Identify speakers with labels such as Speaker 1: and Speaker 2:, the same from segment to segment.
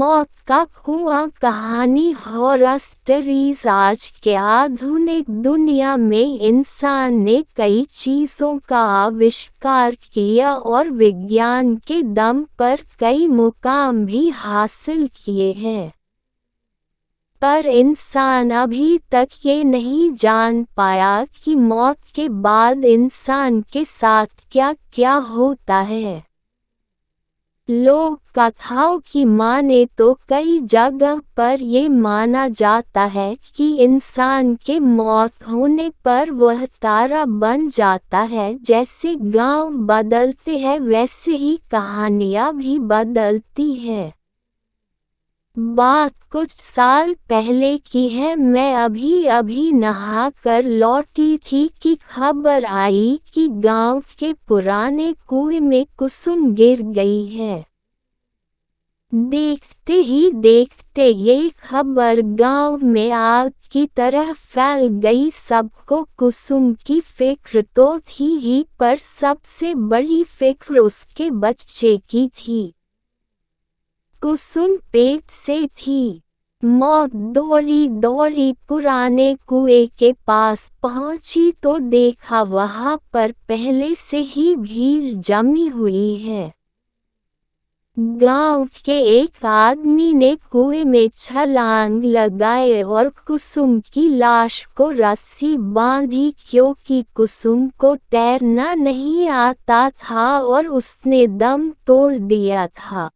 Speaker 1: मौत का कुआं कहानी हॉरर स्टोरीज। आज के आधुनिक दुनिया में इंसान ने कई चीज़ों का आविष्कार किया और विज्ञान के दम पर कई मुकाम भी हासिल किए हैं, पर इंसान अभी तक ये नहीं जान पाया कि मौत के बाद इंसान के साथ क्या क्या होता है। लोक कथाओं की माने तो कई जगह पर ये माना जाता है कि इंसान के मौत होने पर वह तारा बन जाता है। जैसे गांव बदलते हैं वैसे ही कहानियाँ भी बदलती है। बात कुछ साल पहले की है। मैं अभी अभी नहा कर लौटी थी कि खबर आई कि गांव के पुराने कुएं में कुसुम गिर गई है। देखते ही देखते ये खबर गांव में आग की तरह फैल गई। सबको कुसुम की फिक्र तो थी ही, पर सबसे बड़ी फिक्र उसके बच्चे की थी। कुसुम पेट से थी। मौत दौड़ी दौड़ी पुराने कुएं के पास पहुंची तो देखा वहां पर पहले से ही भीड़ जमी हुई है। गांव के एक आदमी ने कुएं में छलांग लगाए और कुसुम की लाश को रस्सी बांधी, क्योंकि कुसुम को तैरना नहीं आता था और उसने दम तोड़ दिया था।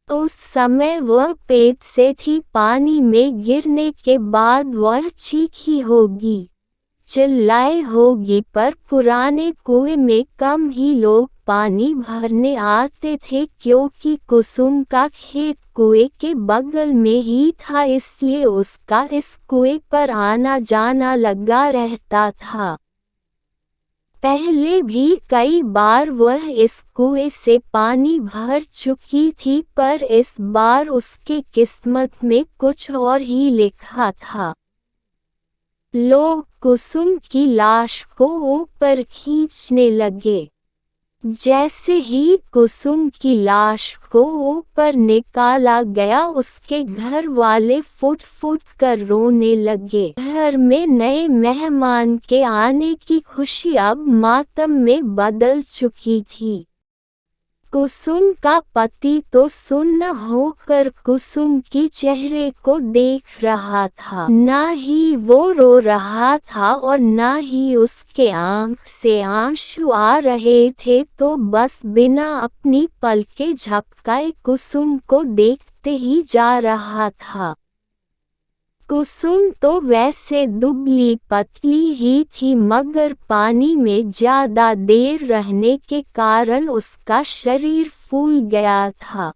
Speaker 1: उस समय वह पेट से थी। पानी में गिरने के बाद वह चीखी होगी, चिल्लाई होगी, पर पुराने कुएं में कम ही लोग पानी भरने आते थे, क्योंकि कुसुम का खेत कुएं के बगल में ही था, इसलिए उसका इस कुएं पर आना जाना लगा रहता था। पहले भी कई बार वह इस कुएं से पानी भर चुकी थी, पर इस बार उसके किस्मत में कुछ और ही लिखा था। लोग कुसुम की लाश को ऊपर खींचने लगे। जैसे ही कुसुम की लाश को ऊपर निकाला गया, उसके घर वाले फुट फुट कर रोने लगे। घर में नए मेहमान के आने की खुशी अब मातम में बदल चुकी थी। कुसुम का पति तो सुन्न होकर कुसुम की चेहरे को देख रहा था। ना ही वो रो रहा था और ना ही उसके आँख से आंसू आ रहे थे, तो बस बिना अपनी पलकें झपकाए कुसुम को देखते ही जा रहा था। कुसुम तो वैसे दुबली पतली ही थी, मगर पानी में ज्यादा देर रहने के कारण उसका शरीर फूल गया था।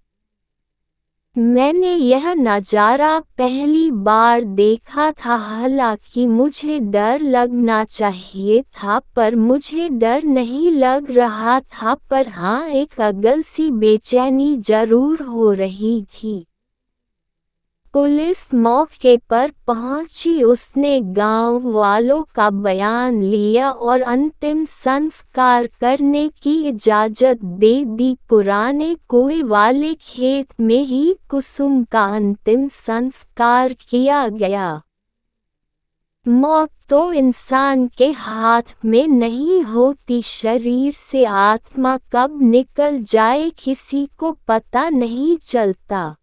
Speaker 1: मैंने यह नज़ारा पहली बार देखा था। हालांकि मुझे डर लगना चाहिए था, पर मुझे डर नहीं लग रहा था, पर हाँ, एक अगल सी बेचैनी जरूर हो रही थी। पुलिस मौके पर पहुंची। उसने गांव वालों का बयान लिया और अंतिम संस्कार करने की इजाज़त दे दी। पुराने कुएं वाले खेत में ही कुसुम का अंतिम संस्कार किया गया। मौत तो इंसान के हाथ में नहीं होती। शरीर से आत्मा कब निकल जाए किसी को पता नहीं चलता।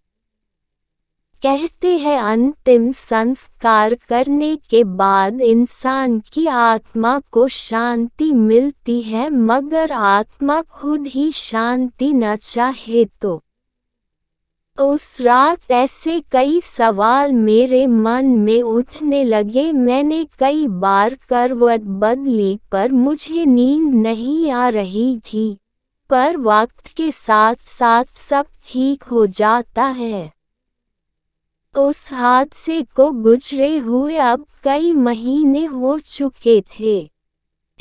Speaker 1: कहते हैं अंतिम संस्कार करने के बाद इंसान की आत्मा को शांति मिलती है, मगर आत्मा खुद ही शांति न चाहे तो। उस रात ऐसे कई सवाल मेरे मन में उठने लगे। मैंने कई बार करवट बदली, पर मुझे नींद नहीं आ रही थी। पर वक्त के साथ साथ सब ठीक हो जाता है। उस हादसे को गुजरे हुए अब कई महीने हो चुके थे।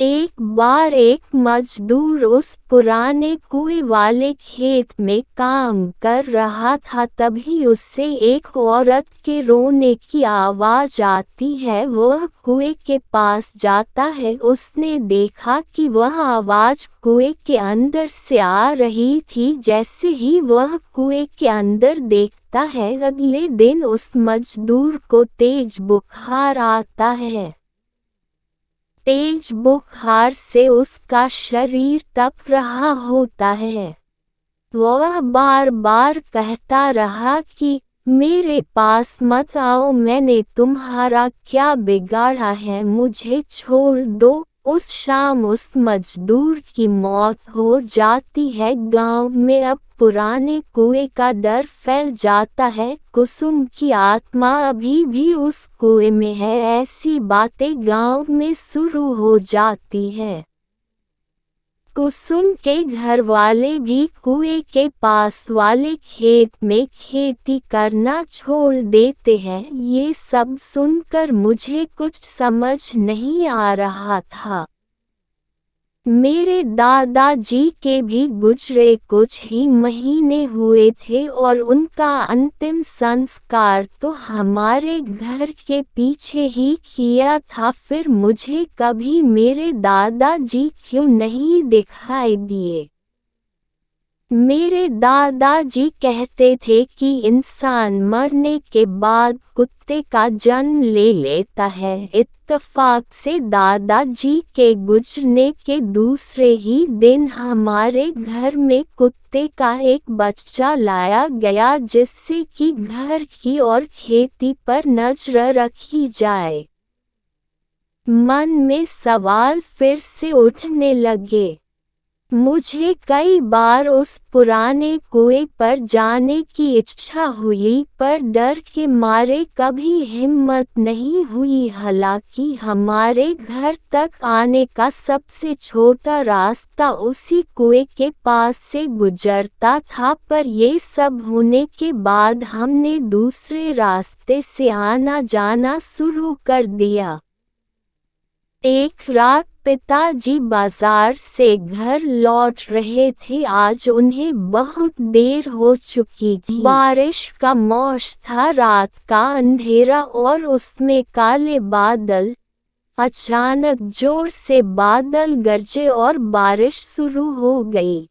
Speaker 1: एक बार एक मजदूर उस पुराने कुएं वाले खेत में काम कर रहा था, तभी उससे एक औरत के रोने की आवाज़ आती है। वह कुएं के पास जाता है। उसने देखा कि वह आवाज़ कुएं के अंदर से आ रही थी। जैसे ही वह कुएं के अंदर देखता है, अगले दिन उस मजदूर को तेज बुखार आता है। तेज बुखार से उसका शरीर तप रहा होता है। वह बार बार कहता रहा कि मेरे पास मत आओ, मैंने तुम्हारा क्या बिगाड़ा है, मुझे छोड़ दो। उस शाम उस मजदूर की मौत हो जाती है। गांव में अब पुराने कुएं का डर फैल जाता है। कुसुम की आत्मा अभी भी उस कुएं में है। ऐसी बातें गांव में शुरू हो जाती है। कुसुम के घर वाले भी कुएं के पास वाले खेत में खेती करना छोड़ देते हैं। ये सब सुनकर मुझे कुछ समझ नहीं आ रहा था। मेरे दादाजी के भी गुजरे कुछ ही महीने हुए थे और उनका अंतिम संस्कार तो हमारे घर के पीछे ही किया था। फिर मुझे कभी मेरे दादाजी क्यों नहीं दिखाई दिए? मेरे दादाजी कहते थे कि इंसान मरने के बाद कुत्ते का जन्म ले लेता है। इत्तेफाक से दादाजी के गुजरने के दूसरे ही दिन हमारे घर में कुत्ते का एक बच्चा लाया गया, जिससे कि घर की और खेती पर नजर रखी जाए। मन में सवाल फिर से उठने लगे। मुझे कई बार उस पुराने कुएं पर जाने की इच्छा हुई, पर डर के मारे कभी हिम्मत नहीं हुई। हालांकि हमारे घर तक आने का सबसे छोटा रास्ता उसी कुएं के पास से गुजरता था, पर ये सब होने के बाद हमने दूसरे रास्ते से आना जाना शुरू कर दिया। एक रात पिताजी बाजार से घर लौट रहे थे। आज उन्हें बहुत देर हो चुकी थी। बारिश का मौसम था, रात का अंधेरा और उसमें काले बादल। अचानक जोर से बादल गरजे और बारिश शुरू हो गई।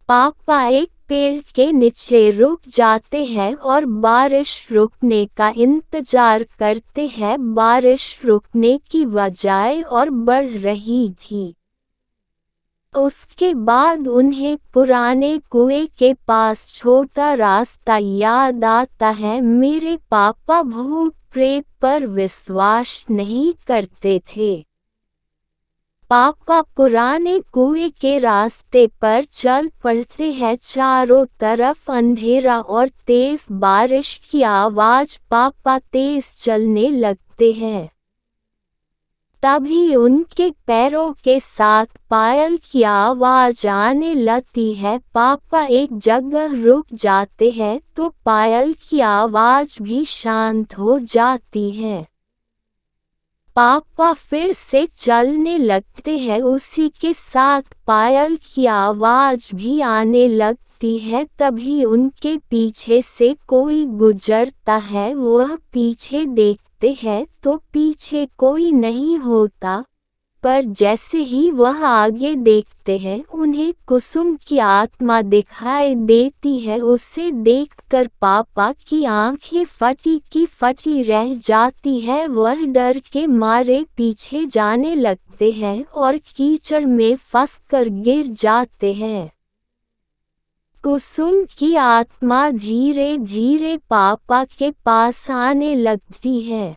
Speaker 1: पापा एक पेड़ के नीचे रुक जाते हैं और बारिश रुकने का इंतजार करते हैं। बारिश रुकने की बजाय और बढ़ रही थी। उसके बाद उन्हें पुराने कुएं के पास छोटा रास्ता याद आता है। मेरे पापा भूत प्रेत पर विश्वास नहीं करते थे। पापा पुराने कुएं के रास्ते पर चल पड़ते हैं। चारों तरफ अंधेरा और तेज बारिश की आवाज। पापा तेज चलने लगते हैं। तभी उनके पैरों के साथ पायल की आवाज आने लगती है। पापा एक जगह रुक जाते हैं तो पायल की आवाज भी शांत हो जाती है। पापा फिर से चलने लगते हैं। उसी के साथ पायल की आवाज भी आने लगती है। तभी उनके पीछे से कोई गुजरता है। वह पीछे देखते हैं तो पीछे कोई नहीं होता, पर जैसे ही वह आगे देखते हैं उन्हें कुसुम की आत्मा दिखाई देती है। उसे देखकर पापा की आंखें फटी की फटी रह जाती है। वह डर के मारे पीछे जाने लगते हैं और कीचड़ में फंसकर गिर जाते हैं। कुसुम की आत्मा धीरे धीरे पापा के पास आने लगती है।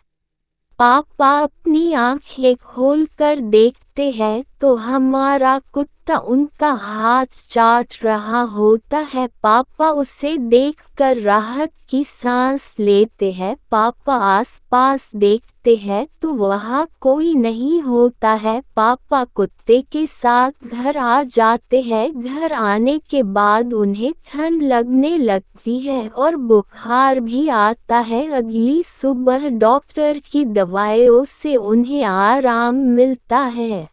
Speaker 1: पापा अपनी आंखें खोलकर देखते जाते हैं तो हमारा कुत्ता उनका हाथ चाट रहा होता है। पापा उसे देखकर राहत की सांस लेते हैं। पापा आसपास देखते हैं तो वहाँ कोई नहीं होता है। पापा कुत्ते के साथ घर आ जाते हैं। घर आने के बाद उन्हें ठंड लगने लगती है और बुखार भी आता है। अगली सुबह डॉक्टर की दवाइयों से उन्हें आराम मिलता है।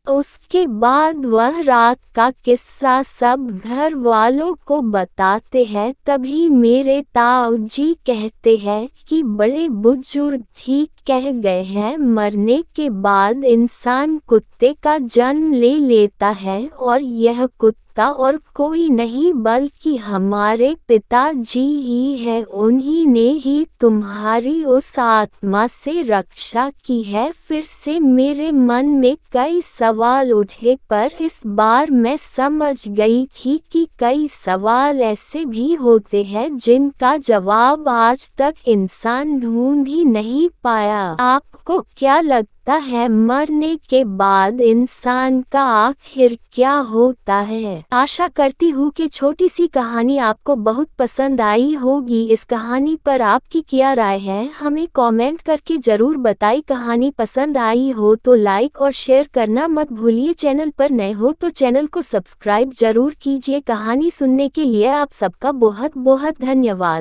Speaker 1: उसके बाद वह रात का किस्सा सब घर वालों को बताते हैं। तभी मेरे ताऊजी कहते हैं कि बड़े बुजुर्ग ठीक कह गए हैं, मरने के बाद इंसान कुत्ते का जन्म ले लेता है और यह कुत्ता और कोई नहीं बल्कि हमारे पिताजी ही है। उन्हीं ने ही तुम्हारी उस आत्मा से रक्षा की है। फिर से मेरे मन में कई सवाल उठे पर इस बार मैं समझ गई थी कि कई सवाल ऐसे भी होते हैं जिनका जवाब आज तक इंसान ढूंढ ही नहीं पाया। आपको क्या लगता है मरने के बाद इंसान का आखिर क्या होता है? आशा करती हूँ कि छोटी सी कहानी आपको बहुत पसंद आई होगी। इस कहानी पर आपकी क्या राय है हमें कमेंट करके जरूर बताइए। कहानी पसंद आई हो तो लाइक और शेयर करना मत भूलिए। चैनल पर नए हो तो चैनल को सब्सक्राइब जरूर कीजिए। कहानी सुनने के लिए आप सबका बहुत बहुत धन्यवाद।